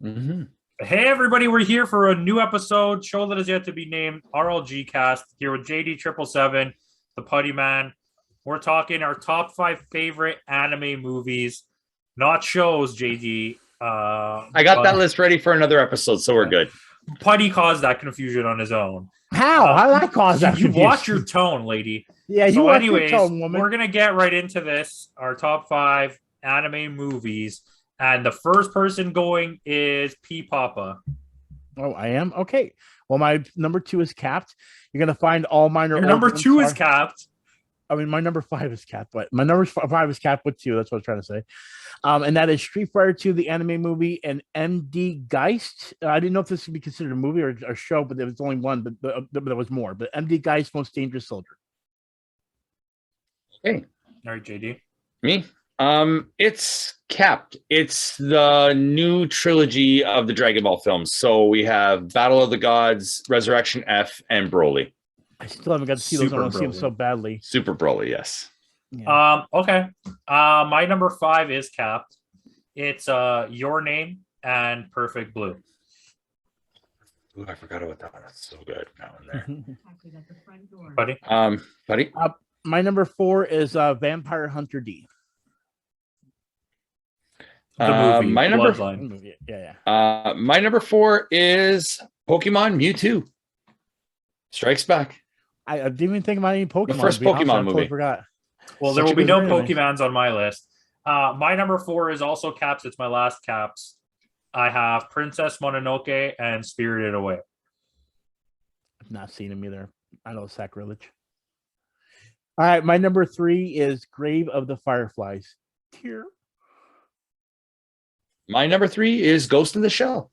Mm-hmm. Hey everybody, we're here for a new episode, show that is yet to be named, RLG Cast, here with JD777, the Puttyman. We're talking our top 5 favorite anime movies, not shows, JD. I got that list ready for another episode, so we're good. Putty caused that confusion on his own. How? How did I cause that? You watch your tone, lady. Yeah, you watch your tone, woman. We're gonna get right into this. Our top 5 anime movies. And the first person going is P Papa. Oh, I am? Okay. Well, my number 2 is capped. You're going to find all mine are. Your number 2 is capped. I mean, my number 5 is capped, but my number 5 is capped with 2. That's what I was trying to say. And that is Street Fighter 2, the anime movie, and MD Geist. I didn't know if this would be considered a movie or a show, but there was only one, but there was more. But MD Geist, Most Dangerous Soldier. Okay. All right, JD. Me? It's capped. It's the new trilogy of the Dragon Ball films. So we have Battle of the Gods, Resurrection F, and Broly. I still haven't got to see those. I want to see them so badly. Super Broly, yes. Yeah. Okay. My number 5 is capped. It's Your Name and Perfect Blue. Ooh, I forgot about that one. That's so good. That one there. Buddy. Buddy. My number 4 is Vampire Hunter D. The movie, my number, Bloodline. Yeah. My number 4 is Pokemon Mewtwo. Strikes Back. I didn't even think about any Pokemon. The first Pokemon movie. I totally forgot. Well, there will be no Pokemons on my list. My number 4 is also caps. It's my last caps. I have Princess Mononoke and Spirited Away. I've not seen them either. I know sacrilege. All right, my number 3 is Grave of the Fireflies. Here. My number 3 is Ghost in the Shell.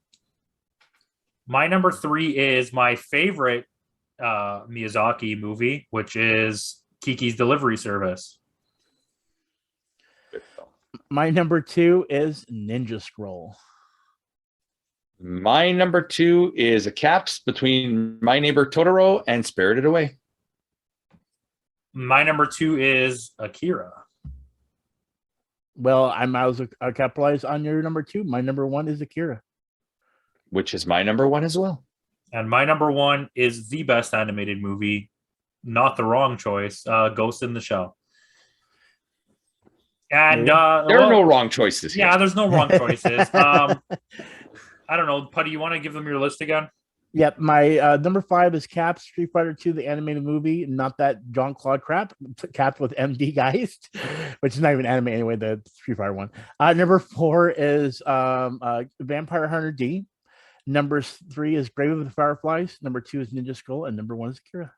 My number 3 is my favorite Miyazaki movie, which is Kiki's Delivery Service. My number 2 is Ninja Scroll. My number 2 is a caps between My Neighbor Totoro and Spirited Away. My number 2 is Akira. Well, I was capitalized on your number 2. My number 1 is Akira, which is my number 1 as well. And my number 1 is the best animated movie, not the wrong choice, Ghost in the Shell. And there are no wrong choices here. Yeah, there's no wrong choices. I don't know, Putty, you want to give them your list again? Yep, my number 5 is Caps, Street Fighter 2, the animated movie, not that Jean-Claude crap, capped with MD Geist, which is not even anime anyway, the Street Fighter one. Number 4 is Vampire Hunter D. Number 3 is Grave of the Fireflies. Number 2 is Ninja Scroll, and number 1 is Akira.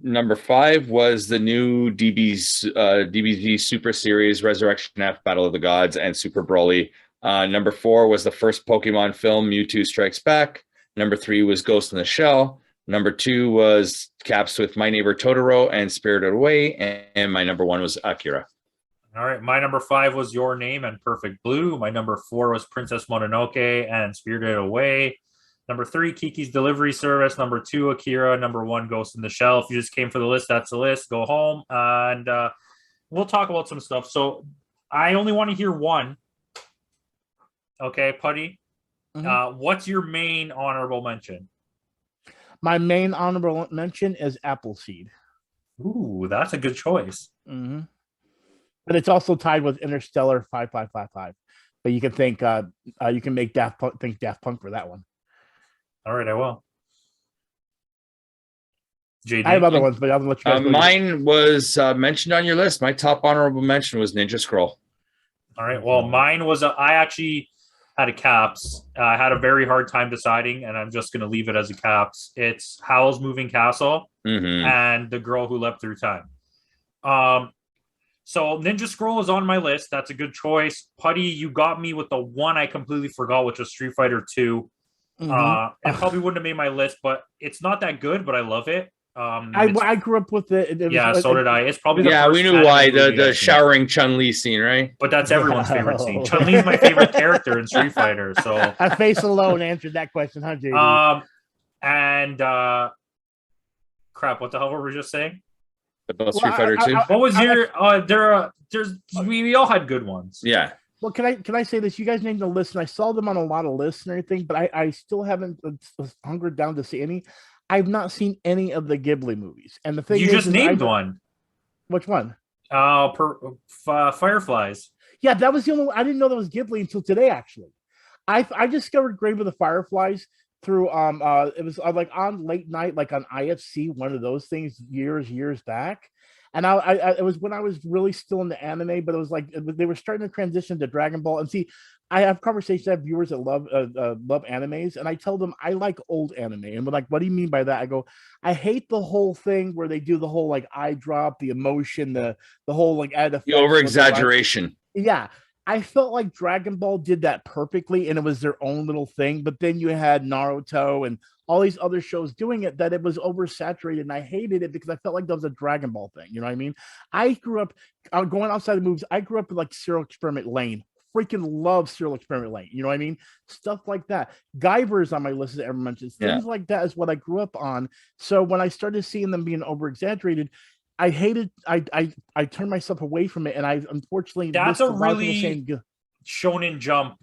Number 5 was the new DBZ Super Series, Resurrection F, Battle of the Gods, and Super Broly. Number 4 was the first Pokemon film, Mewtwo Strikes Back. Number 3 was Ghost in the Shell. Number 2 was caps with My Neighbor Totoro and Spirited Away. And my number 1 was Akira. All right. My number 5 was Your Name and Perfect Blue. My number 4 was Princess Mononoke and Spirited Away. Number 3, Kiki's Delivery Service. Number 2, Akira. Number 1, Ghost in the Shell. If you just came for the list, that's the list. Go home. And we'll talk about some stuff. So I only want to hear one. Okay, Putty. Mm-hmm. What's your main honorable mention? My main honorable mention is Appleseed. Ooh, that's a good choice. Mm-hmm. But it's also tied with Interstellar 5555. But you can think you can make Daft Punk for that one. All right, I will. JD? I have other ones, but I'll let you guys mine was mentioned on your list. My top honorable mention was Ninja Scroll. All right. Well, mine was I actually had a caps. I had a very hard time deciding, and I'm just going to leave it as a caps. It's Howl's Moving Castle and The Girl Who Leapt Through Time. So Ninja Scroll is on my list. That's a good choice. Putty, you got me with the one I completely forgot, which was Street Fighter 2. It probably wouldn't have made my list, but it's not that good, but I love it. I grew up with it. So did I. It's probably the first we knew why the showering Chun-Li scene, right? But that's everyone's favorite scene. Chun-Li is my favorite character in Street Fighter. So I face alone answered that question, huh, JD? Crap. What the hell were we just saying? About Street Fighter 2. What was your? We all had good ones. Yeah. Well, can I say this? You guys named a list, and I saw them on a lot of lists and everything, but I still haven't hungered down to see any. I've not seen any of the Ghibli movies, and the thing You just named one. Which one? Fireflies. Yeah, that was the only one. I didn't know that was Ghibli until today. Actually, I discovered Grave of the Fireflies through it was like on late night, like on IFC, one of those things years back. And it was when I was really still in the anime, but it was like they were starting to transition to Dragon Ball. And see, I have conversations, I have viewers that love animes, and I tell them I like old anime. And we're like, what do you mean by that? I go, I hate the whole thing where they do the whole like eye drop, the emotion, the whole like add the over exaggeration. Yeah. I felt like Dragon Ball did that perfectly, and it was their own little thing. But then you had Naruto and all these other shows doing it, that it was oversaturated, and I hated it because I felt like that was a Dragon Ball thing. You know what I mean? I grew up going outside the movies. I grew up in like Serial Experiment Lane. Freaking love Serial Experiment Lane. You know what I mean? Stuff like that. Guyver's on my list, as everyone mentions. Things like that is what I grew up on. So when I started seeing them being over exaggerated, I hated. I turned myself away from it, and I unfortunately that's a really Shonen Jump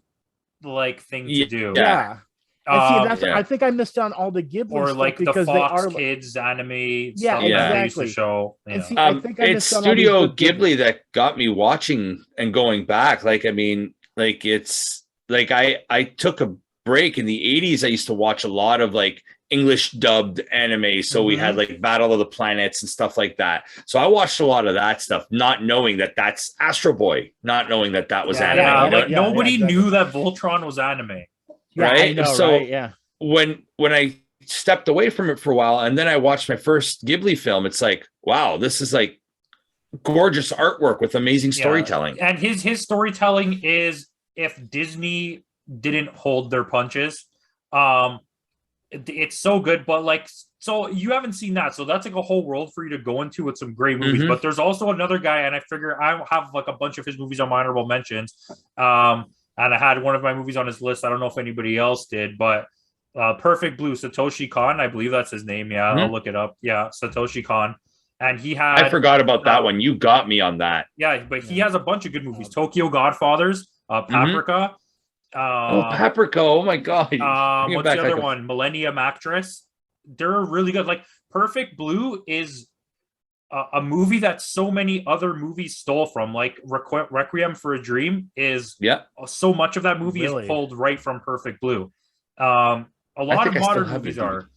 like thing to do. Yeah. And see, I think I missed on all the Ghibli or stuff like the because Fox they are Kids anime. Yeah, exactly. Show. And see, I think it's Studio Ghibli that got me watching and going back. Like, I mean, like it's like I took a break in the 80s. I used to watch a lot of like English dubbed anime. So we had like Battle of the Planets and stuff like that. So I watched a lot of that stuff, not knowing that that's Astro Boy, not knowing that that was anime. Yeah, like nobody knew that Voltron was anime. Right. Know, so right? Yeah. When I stepped away from it for a while, and then I watched my first Ghibli film, it's like, wow, this is like gorgeous artwork with amazing storytelling. And his storytelling is, if Disney didn't hold their punches, it's so good. But like, so you haven't seen that, so that's like a whole world for you to go into with some great movies. But there's also another guy, and I figure I have like a bunch of his movies on my honorable mentions. And I had one of my movies on his list. I don't know if anybody else did, but Perfect Blue, Satoshi Kon, I believe that's his name. Yeah, I'll look it up. Yeah, Satoshi Kon. And he had... I forgot about that one. You got me on that. Yeah, but he has a bunch of good movies. Tokyo Godfathers, Paprika. Paprika. Oh, my God. What's the other one? Millennium Actress. They're really good. Like, Perfect Blue is a movie that so many other movies stole from, like Requiem for a Dream is so much of that movie is pulled right from Perfect Blue. A lot of modern movies are.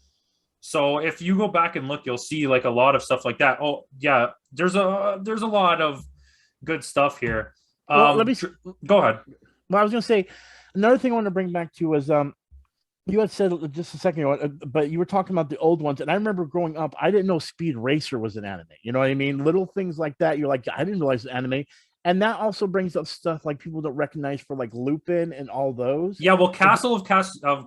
So if you go back and look, you'll see like a lot of stuff like that. Oh yeah, there's a lot of good stuff here. Well, let me go ahead. Well, I was gonna say another thing I want to bring back to was you had said just a second ago, but you were talking about the old ones, and I remember growing up, I didn't know Speed Racer was an anime. You know what I mean? Little things like that. You're like, I didn't realize it's anime, and that also brings up stuff like people don't recognize for like Lupin and all those. Yeah, well, Castle of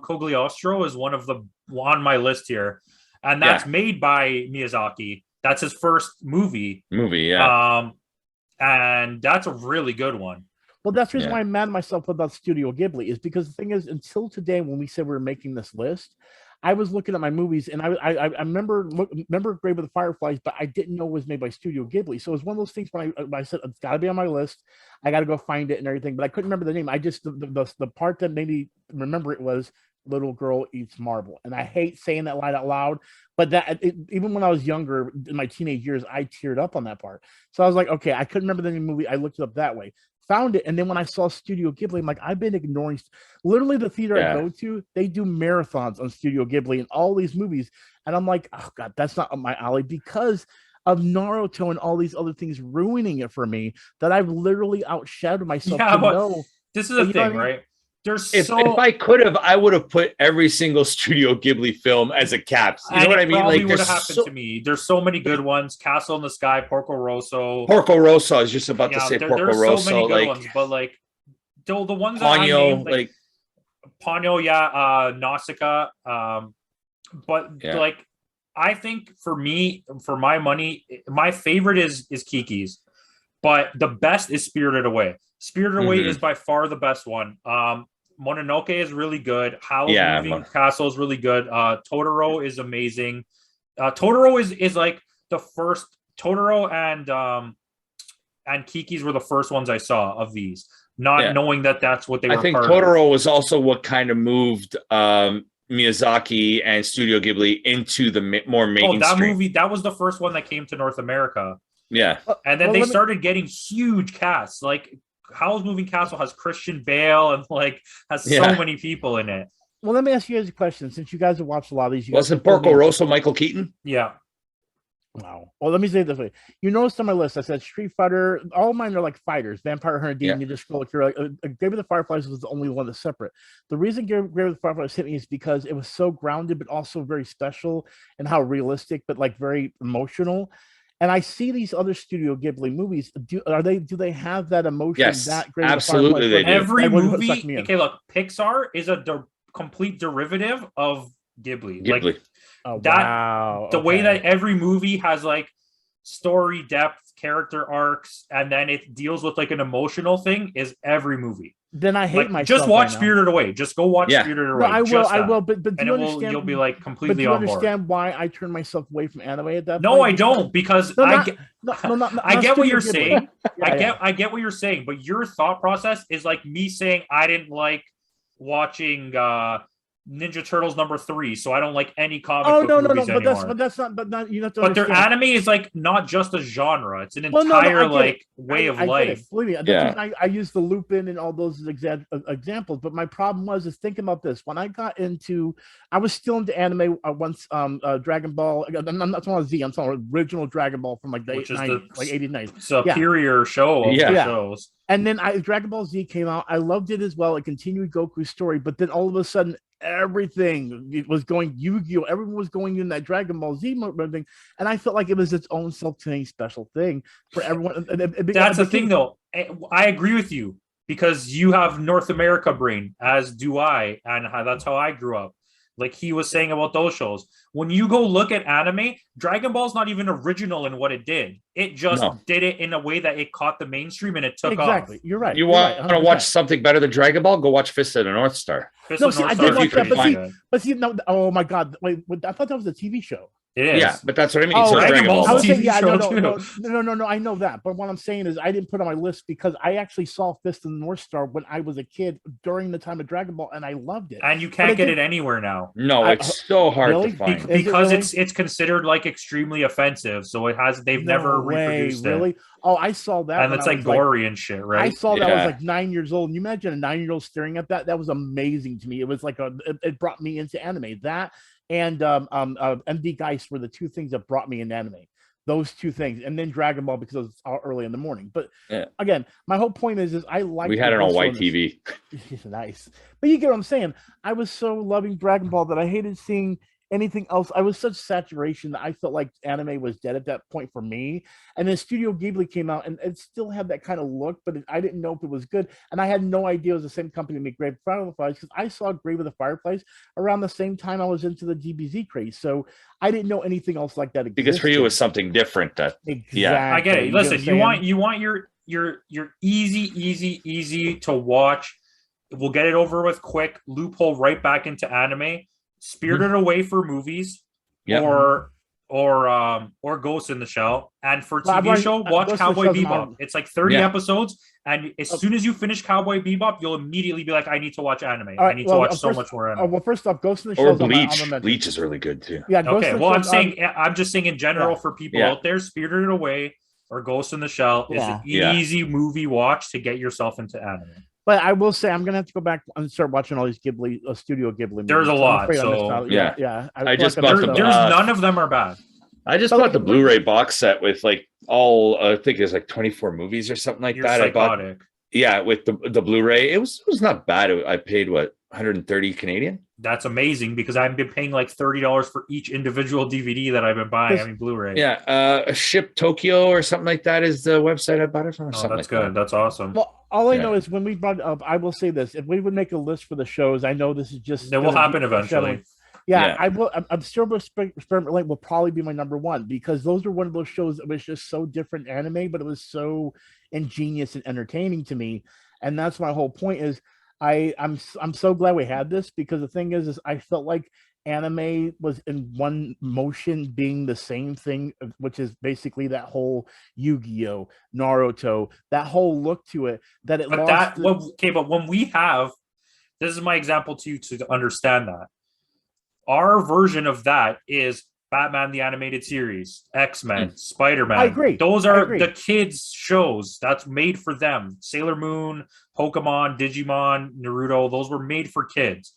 Cagliostro is one of the on my list here, and that's made by Miyazaki. That's his first movie. And that's a really good one. Well, that's the reason why I'm mad at myself about Studio Ghibli, is because the thing is, until today, when we said we were making this list, I was looking at my movies, and I remember Grave of the Fireflies, but I didn't know it was made by Studio Ghibli. So it was one of those things when I said it's got to be on my list. I got to go find it and everything, but I couldn't remember the name. I just the part that made me remember it was Little Girl Eats Marble, and I hate saying that line out loud, but even when I was younger, in my teenage years, I teared up on that part. So I was like, okay, I couldn't remember the name of the movie. I looked it up that way. Found it, and then when I saw Studio Ghibli, I'm like, I've been ignoring literally the theater I go to, they do marathons on Studio Ghibli and all these movies, and I'm like, oh god, that's not up my alley because of Naruto and all these other things ruining it for me, that I've literally outshadowed myself to know. This is a thing, right? If I could have, I would have put every single Studio Ghibli film as a caps. You know what I mean? Like, would have happened to me. There's so many good ones. Castle in the Sky, Porco Rosso. Porco Rosso. I was just about to say Porco Rosso. There's so many good ones, but like the ones that I named, like Ponyo, Nausicaa. But like, I think for me, for my money, my favorite is Kiki's, but the best is Spirited Away. Spirited Away is by far the best one. Mononoke is really good. Howl's Moving Castle is really good. Totoro is amazing. Totoro is like the first. Totoro and Kiki's were the first ones I saw of these. not knowing that that's what they were. I think part Totoro of. was also what kind of moved Miyazaki and Studio Ghibli into the more mainstream. That movie, that was the first one that came to North America. Yeah. And then they started getting huge casts. Like Howl's Moving Castle has Christian Bale and like has so many people in it. Well, let me ask you guys a question. Since you guys have watched a lot of these, wasn't Porco Rosso Michael Keaton? Yeah. Wow. Well, let me say it this way. You noticed on my list, I said Street Fighter. All mine are like fighters. Vampire Hunter D, Ninja Scroll, AKIRA. Grave of the Fireflies was the only one that's separate. The reason Grave of the Fireflies hit me is because it was so grounded, but also very special and how realistic, but like very emotional. And I see these other Studio Ghibli movies. Do they have that emotion? Yes, that absolutely. They do. Every movie. Okay, look, Pixar is a complete derivative of Ghibli. Like, the way that every movie has like story depth, character arcs, and then it deals with like an emotional thing is every movie. Then I hate myself. Just watch Spirited Away. Just go watch Spirited Away. No, I will. But do you understand? You'll be like completely but do you on board. Understand why I turn myself away from anime at that point? No, I don't, because I get what you're saying. I get what you're saying, but your thought process is like me saying I didn't like watching Ninja Turtles #3, so I don't like any comic book movies anymore. But that's not. But you have to. But their anime is like not just a genre; it's an entire way of life. Believe me, I use the Lupin and all those examples. But my problem is think about this. When I got into, I was still into anime once. Dragon Ball. I'm not talking about Z. I'm talking original Dragon Ball from like the 89. Superior show. Shows. And then Dragon Ball Z came out. I loved it as well. It continued Goku's story, but then all of a sudden, everything was going Yu-Gi-Oh! Everyone was going in that Dragon Ball Z thing, and I felt like it was its own self-contained special thing for everyone. That's the thing, though. I agree with you because you have North America brain, as do I, and that's how I grew up. Like he was saying about those shows. When you go look at anime, Dragon Ball's not even original in what it did. It just did it in a way that it caught the mainstream and it took off. Exactly. You're right. You want to watch something better than Dragon Ball? Go watch Fist of the North Star. I did watch that, but see, no, oh my God. Wait, I thought that was a TV show. It is. Yeah, but that's what I mean. So Dragon Ball. I was saying, no. I know that, but what I'm saying is, I didn't put it on my list because I actually saw Fist of the North Star when I was a kid during the time of Dragon Ball, and I loved it. And you can't get it anywhere now. No, it's so hard to find because it's considered like extremely offensive. So they've never reproduced it. Really? Oh, I saw that, and it's like gory and shit, right? I saw that. I was like 9 years old. And you imagine a 9-year-old staring at that? That was amazing to me. It was like it brought me into anime. That and MD Geist were the two things that brought me into anime. Those two things, and then Dragon Ball because it was early in the morning. But again, my whole point is I like. We had it on white TV. Nice, but you get what I'm saying. I was so loving Dragon Ball that I hated seeing anything else. I was such saturation that I felt like anime was dead at that point for me. And then Studio Ghibli came out, and it still had that kind of look, but I didn't know if it was good. And I had no idea it was the same company that made Grave of the Fireflies because I saw Grave of the Fireflies around the same time I was into the DBZ craze. So I didn't know anything else like that existed. Because for you, it was something different. Exactly. Yeah, I get it. Listen, you want your easy to watch. We'll get it over with quick. Loophole right back into anime. Spirited Away for movies, or Ghost in the Shell, and for TV show, watch Cowboy Bebop. It's like 30 episodes, and as soon as you finish Cowboy Bebop, you'll immediately be like, I need to watch anime. I need to watch so much more anime. Well, first off, Ghost in the Shell or Bleach. Bleach is really good too. Yeah. Okay. Well, I'm just saying in general for people out there, Spirited Away or Ghost in the Shell is an easy movie watch to get yourself into anime. But I will say I'm gonna have to go back and start watching all these Ghibli, Studio Ghibli movies. There's a lot. So yeah. There's none of them are bad. I just bought the Blu-ray box set with like all I think there's like 24 movies or something like that. Psychotic. I bought with the Blu-ray. It was not bad. I paid 130 Canadian. That's amazing because I've been paying like $30 for each individual DVD that I've been buying. I mean, Blu-ray. Yeah, Ship Tokyo or something like that is the website I bought it from. Oh, that's good. That's awesome. Well, all I know is when we brought it up, I will say this: if we would make a list for the shows, I know this is just it will happen eventually. I will. I'm sure Experiment Lane will probably be my number one because those are one of those shows that was just so different anime, but it was so ingenious and entertaining to me, and that's my whole point. Is I'm so glad we had this because the thing is I felt like anime was in one motion being the same thing, which is basically that whole Yu-Gi-Oh, Naruto, that whole look to it, that it But lost. but when we have, this is my example to you to understand that. Our version of that is Batman the Animated Series, X-Men, Spider-Man. I agree. Those are the kids' shows. That's made for them. Sailor Moon, Pokemon, Digimon, Naruto, those were made for kids.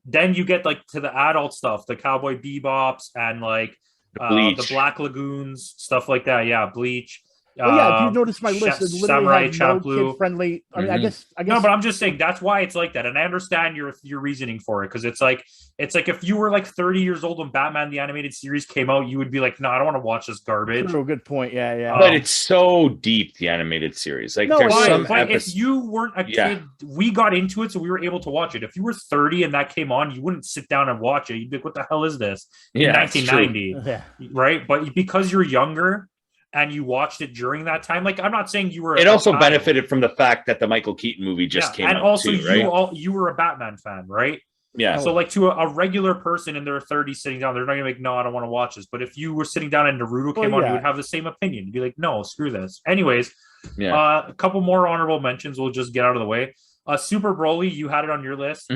Then you get like to the adult stuff, the Cowboy Bebops and like the Black Lagoons, stuff like that. Yeah, Bleach. Well, yeah, if you notice my list, it literally has no kid-friendly. I mean, I guess. No, but I'm just saying that's why it's like that, and I understand your reasoning for it, because it's like if you were like 30 years old when Batman the Animated Series came out, you would be like, no, I don't want to watch this garbage. True, good point. Yeah. But it's so deep, the animated series. Like there's some if you weren't a kid, we got into it, so we were able to watch it. If you were 30 and that came on, you wouldn't sit down and watch it. You'd be like, what the hell is this? In 1990, right? But because you're younger and you watched it during that time, like I'm not saying you were. It also benefited from the fact that the Michael Keaton movie just came out, and also too, right? you were a Batman fan, right? Yeah. So like to a regular person in their 30s sitting down, they're not gonna be like, no, I don't want to watch this. But if you were sitting down and Naruto came on, you would have the same opinion. You'd be like, no, screw this. Anyways, a couple more honorable mentions. We'll just get out of the way. Super Broly, you had it on your list.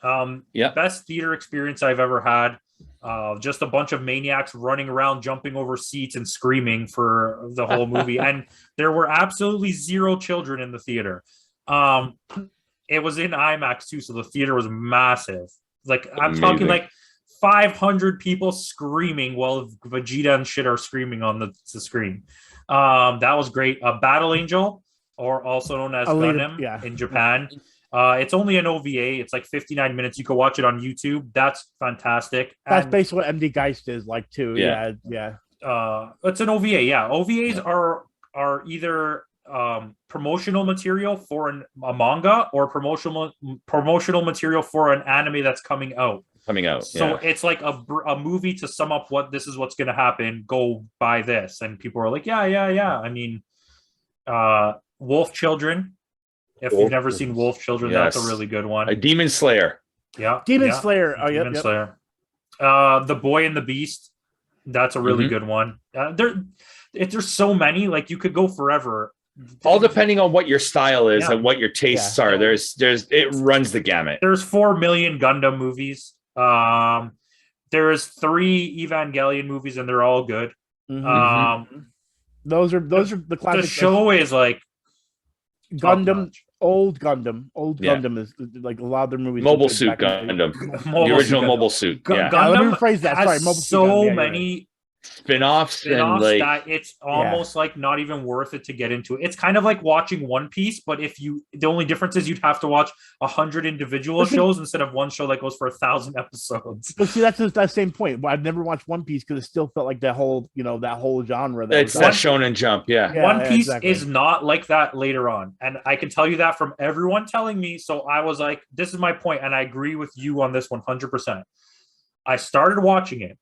Best theater experience I've ever had. Just a bunch of maniacs running around, jumping over seats and screaming for the whole movie. And there were absolutely zero children in the theater. It was in IMAX too, so the theater was massive. Like I'm talking like 500 people screaming while Vegeta and shit are screaming on the screen. That was great. Battle Angel, or also known as Gundam in Japan. It's only an OVA. It's like 59 minutes. You can watch it on YouTube. That's fantastic. That's basically what MD Geist is like too. Yeah. It's an OVA. Yeah, OVAs are either promotional material for a manga or promotional material for an anime that's coming out. So it's like a movie to sum up this is what's going to happen. Go buy this, and people are like, yeah. I mean, Wolf Children. If you've never seen Wolf Children, that's a really good one. A Demon Slayer. Yeah. Demon Slayer. Oh, yeah. Demon Slayer. The Boy and the Beast. That's a really good one. There's so many. Like you could go forever. All depending on what your style is and what your tastes are. There's it runs the gamut. There's 4 million Gundam movies. There's 3 Evangelion movies, and they're all good. Those are the classic. The show is like Gundam. Old Gundam is like a lot of their movies. Mobile Suit Gundam. The original Mobile Suit. Gundam let me rephrase that. Sorry, Mobile so many spin-offs and like that it's almost like not even worth it to get into. It's kind of like watching One Piece, but the only difference is you'd have to watch 100 individual shows instead of one show that goes for 1,000 episodes. But see, that's that same point. I've never watched One Piece because it still felt like that whole genre. It's that Shonen Jump. One Piece is not like that later on, and I can tell you that from everyone telling me. So I was like, this is my point, and I agree with you on this 100%. I started watching it.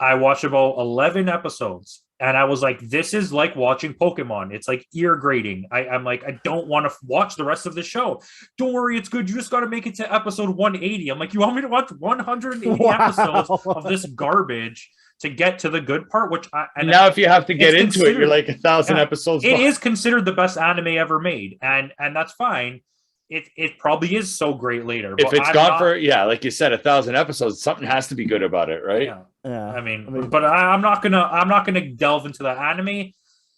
I watched about 11 episodes, and I was like, this is like watching Pokemon. It's like ear grating. I'm like, I don't want to watch the rest of the show. Don't worry, it's good. You just got to make it to episode 180. I'm like, you want me to watch 180 episodes of this garbage to get to the good part? Now if you have to get into it, you're like 1,000 episodes. It is considered the best anime ever made, and that's fine. It probably is so great later. If it's gone for like you said, 1,000 episodes, something has to be good about it, right? Yeah. I mean, but I'm not gonna delve into the anime.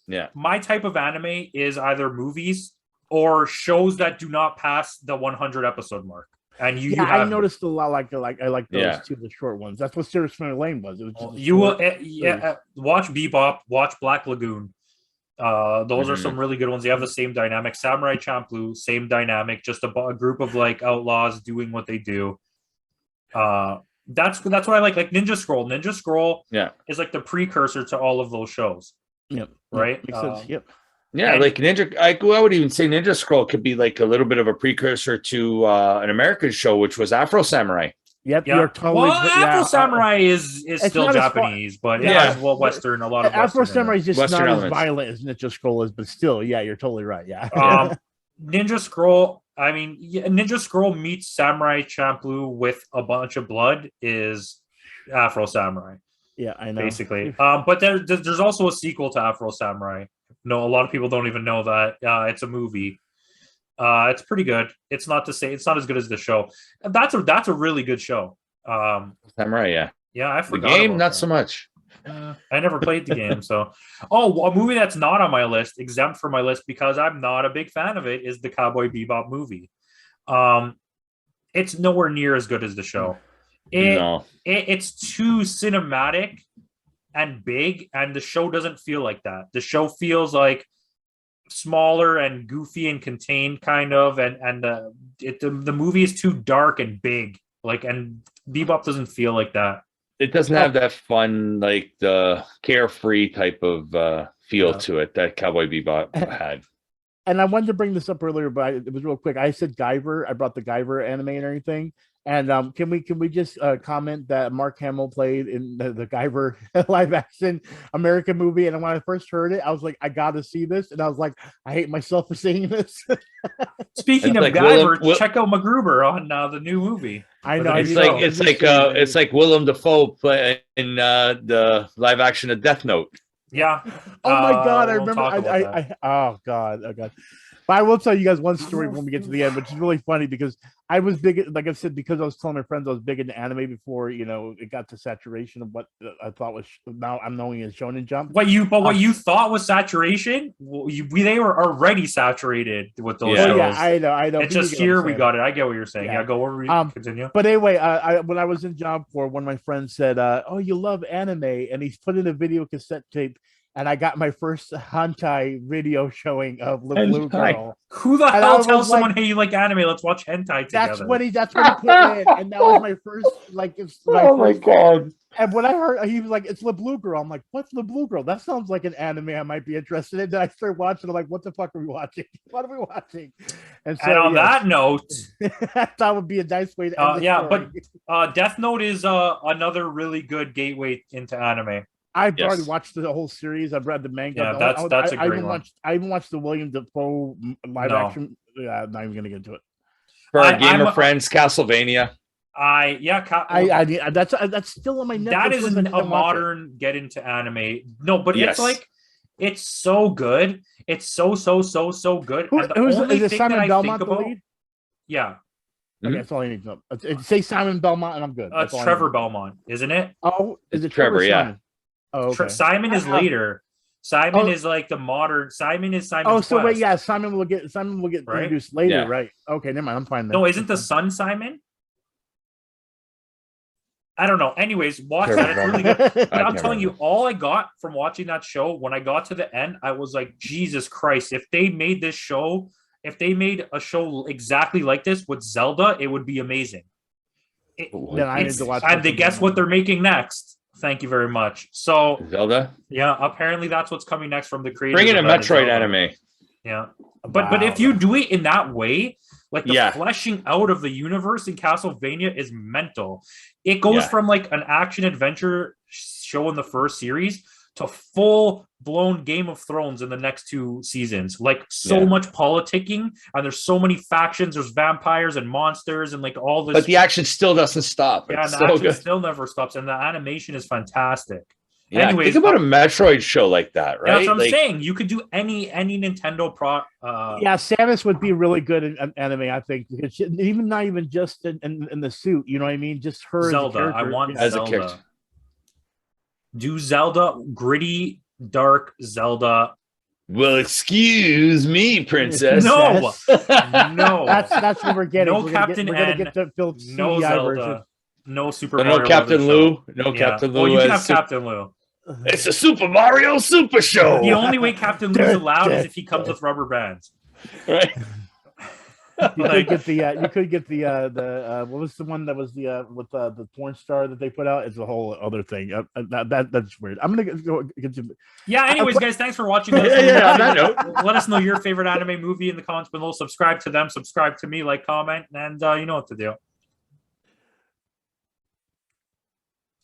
Yeah. My type of anime is either movies or shows that do not pass the 100 episode mark. And I noticed a lot I like those two, the short ones. That's what Serious Lane was. It was just you will watch Bebop, watch Black Lagoon. Those are some really good ones. They have the same dynamic. Samurai Champloo, same dynamic, just a group of like outlaws doing what they do. That's what I like Ninja Scroll. Ninja Scroll is like the precursor to all of those shows. Yep. Right? Makes sense. Yep. Yeah, like Ninja, I would even say Ninja Scroll could be like a little bit of a precursor to an American show, which was Afro Samurai. Yep, you're totally. Well, Afro Samurai is still Japanese, but Western. A lot of Afro Samurai is just Western not elements. as violent as Ninja Scroll is, but still, you're totally right. Yeah. Ninja Scroll, I mean, Ninja Scroll meets Samurai Champloo with a bunch of blood is Afro Samurai. Yeah, I know. Basically. But there's also a sequel to Afro Samurai. No, a lot of people don't even know that. It's a movie. It's pretty good. It's not as good as the show. That's a really good show. Samurai, yeah. Yeah, I The forgot. game, about not that. so much. I never played the game, so. Oh, a movie that's not on my list, exempt from my list because I'm not a big fan of it, is the Cowboy Bebop movie. It's nowhere near as good as the show. It's too cinematic and big, and the show doesn't feel like that. The show feels like smaller and goofy and contained, kind of, and the movie is too dark and big. And Bebop doesn't feel like that. It doesn't have that fun, like the carefree type of feel to it that Cowboy Bebop had. And I wanted to bring this up earlier, but it was real quick. I said Guyver. I brought the Guyver anime and everything. And can we just comment that Mark Hamill played in the Guyver live action American movie? And when I first heard it, I was like, I got to see this. And I was like, I hate myself for saying this. Speaking of Guyver, check out MacGruber on the new movie. I know. It's like Willem Dafoe play in the live action of Death Note. Yeah. Oh my God! I remember. Oh God! But I will tell you guys one story when we get to the end, which is really funny because I was big, like I said, because I was telling my friends I was big into anime before, it got to saturation of what I thought was, now I'm knowing is Shonen Jump. What you thought was saturation, they were already saturated with those shows. Yeah, I know. It's just here we got it. I get what you're saying. Yeah, go over. Continue. But anyway, when I was in Job Corps, one of my friends said, "Oh, you love anime," and he's put in a video cassette tape. And I got my first hentai video showing of the Blue Girl. Who the hell tells someone, "Hey, you like anime? Let's watch hentai together"? That's what he put in, and that was my first. My God! And when I heard, he was like, "It's the Blue Girl," I'm like, "What's the Blue Girl? That sounds like an anime I might be interested in." Then I started watching. I'm like, "What the fuck are we watching? What are we watching?" And on that note, that would be a nice way to end the story. But Death Note is another really good gateway into anime. I've already watched the whole series. I've read the manga. Yeah, that's a great one. I even watched the William Dafoe live action. Yeah, not even gonna get into it. For our gamer friends, Castlevania. That's still on my Netflix. That is a modern get into anime. No, but it's so good. It's so good. Is it Simon Belmont the lead? Yeah. Okay, that's all I need to know. Say Simon Belmont and I'm good. It's Trevor Belmont, isn't it? Oh, is it Trevor? Yeah. Oh, okay. Simon is later. Simon is like the modern. Simon is Simon. Oh, so wait, yeah, Simon will get introduced later, right? Okay, never mind. I'm fine. No, isn't the son Simon? I don't know. Anyways, watch that. It's really good. But I'm telling you, all I got from watching that show, when I got to the end, I was like, Jesus Christ! If they made a show exactly like this with Zelda, it would be amazing. Then I need to watch. And guess what they're making next? Thank you very much. So Zelda? Yeah, apparently that's what's coming next from the creators. Bring in a Metroid anime. Yeah. But if you do it in that way, like the fleshing out of the universe in Castlevania is mental. It goes from like an action adventure show in the first series to full-blown Game of Thrones in the next 2 seasons. Like so much politicking, and there's so many factions. There's vampires and monsters and like all this. But the action still doesn't stop. Yeah, and the action still never stops, and the animation is fantastic. Yeah, anyways, think about a Metroid show like that, right? That's what I'm saying. You could do any Nintendo yeah, Samus would be really good in anime, I think. Not even just in the suit, you know what I mean? Just her Zelda. I want as Zelda. a character. Do Zelda, gritty, dark Zelda. Well, excuse me, princess. No. That's what we're getting. No Captain N. Get the no Zelda. Version. No Super Mario. No Captain Lou. No Captain Lou. Oh, you can have Captain Lou. It's a Super Mario Super Show. The only way Captain Lou's allowed is if he comes with rubber bands. Right. You could get the what was the one that was with the porn star that they put out? It's a whole other thing. That's weird. I'm gonna go get you. Yeah. Anyways, guys, thanks for watching. On that note, let us know your favorite anime movie in the comments below. Subscribe to them. Subscribe to me. Like, comment, and you know what to do.